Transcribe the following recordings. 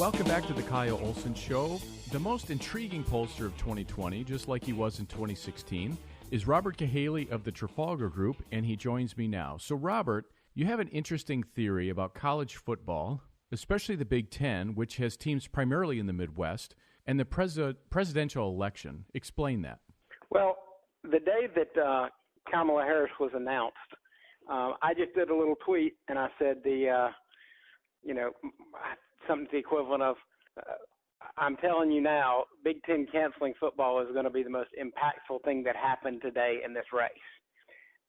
Welcome back to the Kyle Olson Show. The most intriguing pollster of 2020, just like he was in 2016, is Robert Cahaly of the Trafalgar Group, and he joins me now. So, Robert, you have an interesting theory about college football, especially the Big Ten, which has teams primarily in the Midwest, and the presidential election. Explain that. Well, the day that Kamala Harris was announced, I just did a little tweet, and I said something to the equivalent of, I'm telling you now, Big Ten canceling football is going to be the most impactful thing that happened today in this race.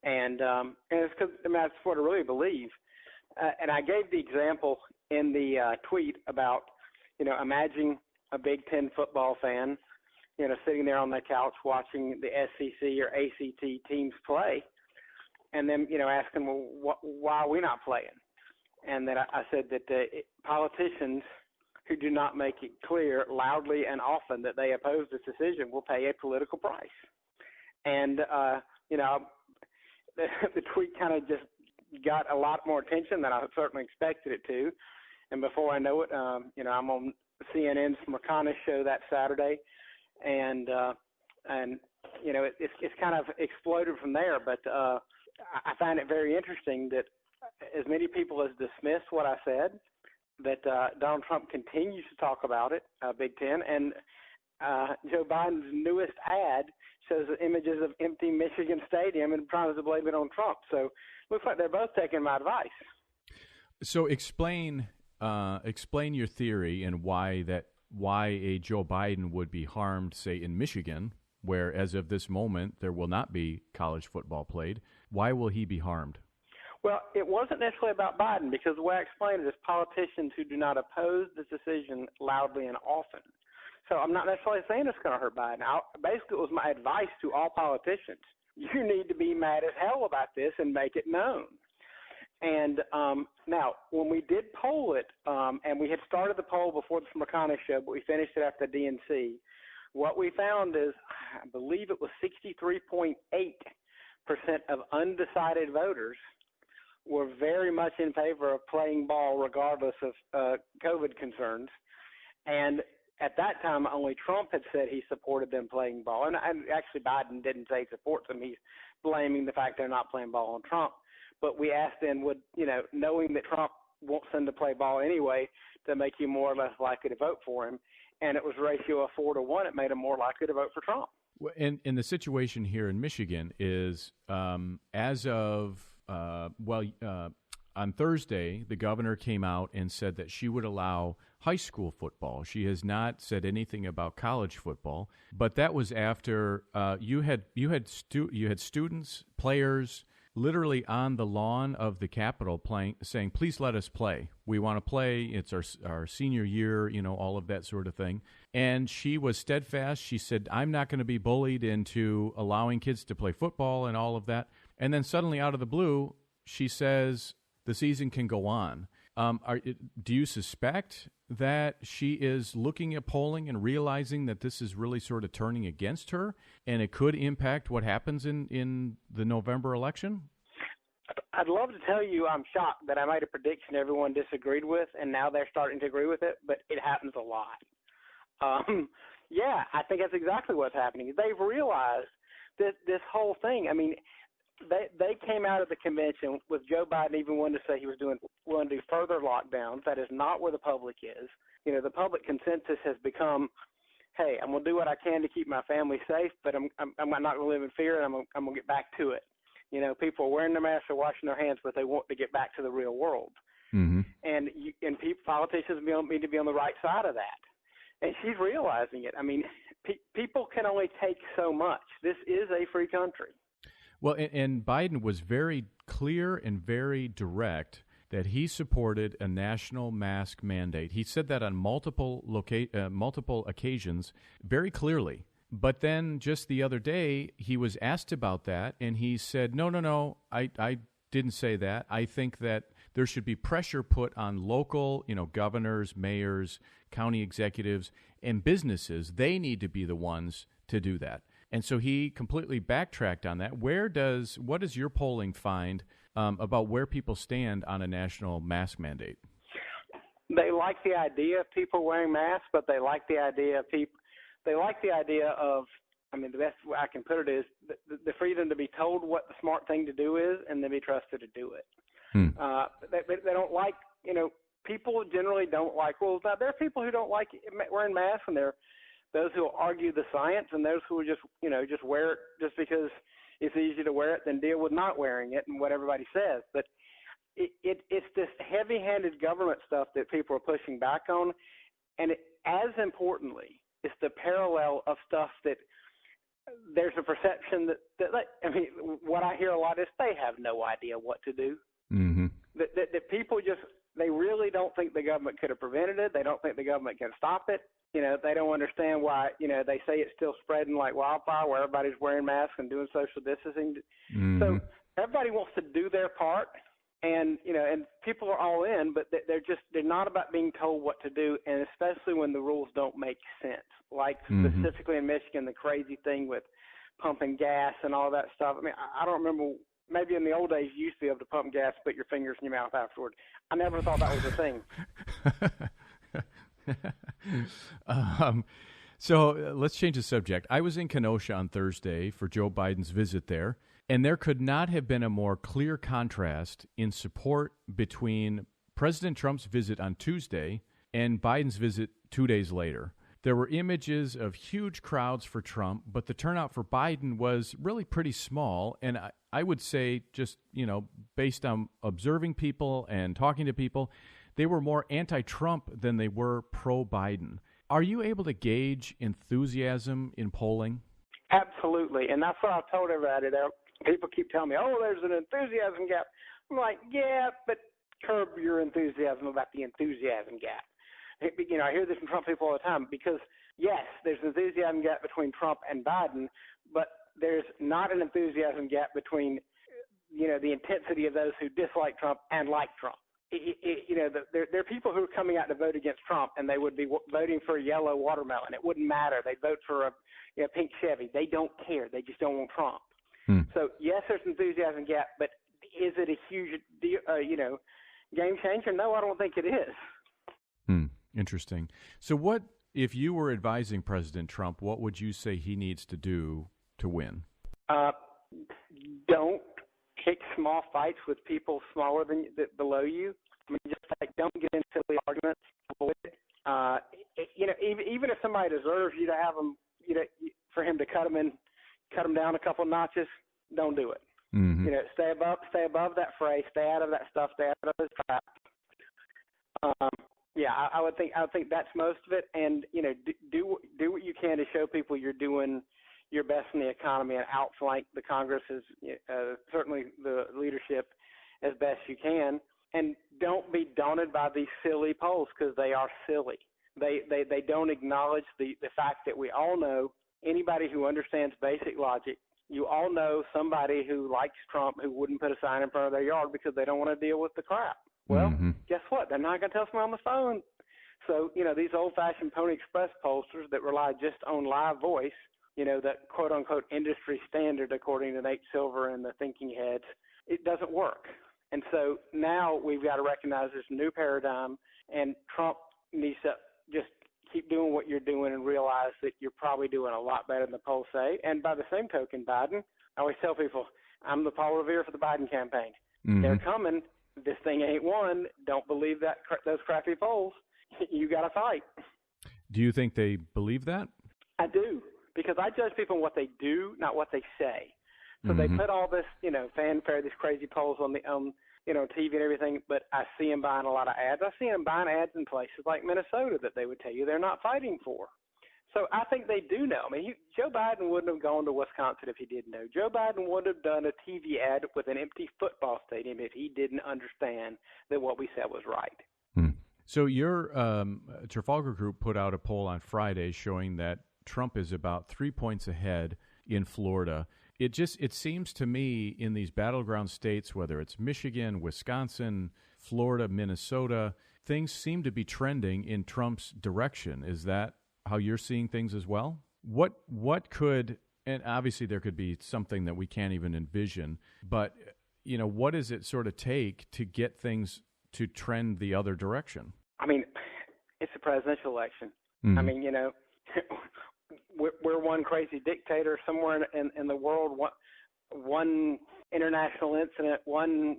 And it's because, that's what I really believe. And I gave the example in the tweet about, imagine a Big Ten football fan, sitting there on the couch watching the SEC or ACT teams play, and then, asking, well, why are we not playing? And that I said that politicians who do not make it clear loudly and often that they oppose this decision will pay a political price. And, the tweet kind of just got a lot more attention than I certainly expected it to. And before I know it, I'm on CNN's McConnell show that Saturday. And it's kind of exploded from there. But I find it very interesting that as many people as dismissed what I said, that Donald Trump continues to talk about it, Big Ten, and Joe Biden's newest ad shows images of empty Michigan Stadium and tries to blame it on Trump. So looks like they're both taking my advice. So explain your theory and why a Joe Biden would be harmed, say, in Michigan, where as of this moment there will not be college football played. Why will he be harmed? Well, it wasn't necessarily about Biden, because the way I explained it is politicians who do not oppose this decision loudly and often. So I'm not necessarily saying it's going to hurt Biden. Basically, it was my advice to all politicians. You need to be mad as hell about this and make it known. And now, when we did poll it, and we had started the poll before the McConnell show, but we finished it after the DNC, what we found is, I believe it was 63.8% of undecided voters were very much in favor of playing ball regardless of COVID concerns. And at that time, only Trump had said he supported them playing ball. And actually, Biden didn't say he supports them. He's blaming the fact they're not playing ball on Trump. But we asked them, knowing that Trump wants them to play ball anyway, to make you more or less likely to vote for him. And it was a ratio of 4-1. It made them more likely to vote for Trump. And the situation here in Michigan is, as of on Thursday, the governor came out and said that she would allow high school football. She has not said anything about college football, but that was after you had students, players, literally on the lawn of the Capitol saying, "Please let us play. We want to play. It's our senior year," all of that sort of thing. And she was steadfast. She said, "I'm not going to be bullied into allowing kids to play football," and all of that. And then suddenly, out of the blue, she says the season can go on. Do you suspect that she is looking at polling and realizing that this is really sort of turning against her, and it could impact what happens in the November election? I'd love to tell you I'm shocked that I made a prediction everyone disagreed with, and now they're starting to agree with it, but it happens a lot. Yeah, I think that's exactly what's happening. They've realized that this whole thing, they came out of the convention with Joe Biden even wanting to say he was willing to do further lockdowns. That is not where the public is. The public consensus has become, hey, I'm going to do what I can to keep my family safe, but I'm not going to live in fear, and I'm going to get back to it. People are wearing their masks or washing their hands, but they want to get back to the real world. Mm-hmm. And politicians need to be on the right side of that. And she's realizing it. People can only take so much. This is a free country. Well, and Biden was very clear and very direct that he supported a national mask mandate. He said that on multiple occasions very clearly. But then just the other day, he was asked about that, and he said, no, I didn't say that. I think that there should be pressure put on local, governors, mayors, county executives, and businesses. They need to be the ones to do that. And so he completely backtracked on that. What does your polling find about where people stand on a national mask mandate? They like the idea of people wearing masks, but they like the idea of people. They like the idea of. I mean, the best way I can put it is the freedom to be told what the smart thing to do is, and then be trusted to do it. They don't like, people generally don't like. Well, there are people who don't like wearing masks, and there are those who will argue the science, and those who will just wear it just because it's easy to wear it than deal with not wearing it and what everybody says. But it's this heavy-handed government stuff that people are pushing back on, and as importantly, it's the parallel of stuff that there's a perception that what I hear a lot is they have no idea what to do. Mm-hmm. That people they really don't think the government could have prevented it. They don't think the government can stop it. They don't understand why, they say it's still spreading like wildfire where everybody's wearing masks and doing social distancing. Mm-hmm. So everybody wants to do their part. And, and people are all in, but they're not about being told what to do, and especially when the rules don't make sense. Like specifically in Michigan, the crazy thing with pumping gas and all that stuff. I mean, I don't remember, maybe in the old days you used to be able to pump gas, put your fingers in your mouth afterward. I never thought that was a thing. So let's change the subject. I was in Kenosha on Thursday for Joe Biden's visit there. And there could not have been a more clear contrast in support between President Trump's visit on Tuesday and Biden's visit 2 days later. There were images of huge crowds for Trump, but the turnout for Biden was really pretty small. And I would say just, based on observing people and talking to people, they were more anti-Trump than they were pro-Biden. Are you able to gauge enthusiasm in polling? Absolutely. And that's what I've told everybody there. People keep telling me, there's an enthusiasm gap. I'm like, yeah, but curb your enthusiasm about the enthusiasm gap. I hear this from Trump people all the time because, yes, there's an enthusiasm gap between Trump and Biden, but there's not an enthusiasm gap between, the intensity of those who dislike Trump and like Trump. There are people who are coming out to vote against Trump, and they would be voting for a yellow watermelon. It wouldn't matter. They'd vote for a pink Chevy. They don't care. They just don't want Trump. So, yes, there's an enthusiasm gap, but is it a huge, game changer? No, I don't think it is. Interesting. So what, if you were advising President Trump, what would you say he needs to do to win? Don't pick small fights with people smaller than below you. I mean, just don't get into silly arguments. Avoid it. Even if somebody deserves you to have them, for him to cut them down a couple notches, don't do it. Mm-hmm. Stay above that fray. Stay out of that stuff. Stay out of those traps. I would think that's most of it. And do what you can to show people you're doing your best in the economy and outflank the Congress, certainly the leadership, as best you can. And don't be daunted by these silly polls because they are silly. They don't acknowledge the fact that we all know. Anybody who understands basic logic, you all know somebody who likes Trump who wouldn't put a sign in front of their yard because they don't want to deal with the crap. Well, guess what? They're not going to tell someone on the phone. So, these old-fashioned Pony Express pollsters that rely just on live voice, that quote-unquote industry standard, according to Nate Silver and the thinking heads, it doesn't work. And so now we've got to recognize this new paradigm, and Trump needs to just keep doing what you're doing and realize that you're probably doing a lot better than the polls say. And by the same token, Biden, I always tell people, I'm the Paul Revere for the Biden campaign. They're coming. This thing ain't won. Don't believe those crappy polls. You got to fight. Do you think they believe that? I do, because I judge people on what they do, not what they say. So they put all this, fanfare, these crazy polls on TV and everything, but I see them buying a lot of ads. I see them buying ads in places like Minnesota that they would tell you they're not fighting for. So I think they do know. I mean, Joe Biden wouldn't have gone to Wisconsin if he didn't know. Joe Biden would have done a TV ad with an empty football stadium if he didn't understand that what we said was right. So your Trafalgar group put out a poll on Friday showing that Trump is about 3 points ahead in Florida. It seems to me in these battleground states, whether it's Michigan, Wisconsin, Florida, Minnesota, things seem to be trending in Trump's direction. Is that how you're seeing things as well? What could, and obviously there could be something that we can't even envision, but what does it sort of take to get things to trend the other direction? I mean, it's a presidential election. Mm-hmm. I mean, you know, we're one crazy dictator somewhere in the world, one international incident, one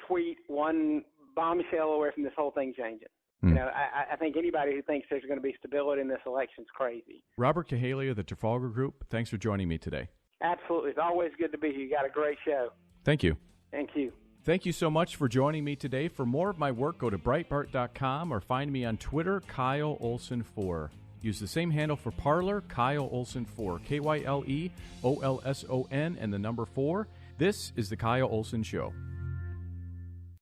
tweet, one bombshell away from this whole thing changing. You know, I think anybody who thinks there's going to be stability in this election is crazy. Robert Cahaly of the Trafalgar Group, thanks for joining me today. Absolutely. It's always good to be here. You got a great show. Thank you. Thank you. Thank you so much for joining me today. For more of my work, go to Breitbart.com or find me on Twitter, Kyle Olson 4. Use the same handle for Parler, Kyle Olson 4, KYLEOLSON and the number 4. This is The Kyle Olson Show.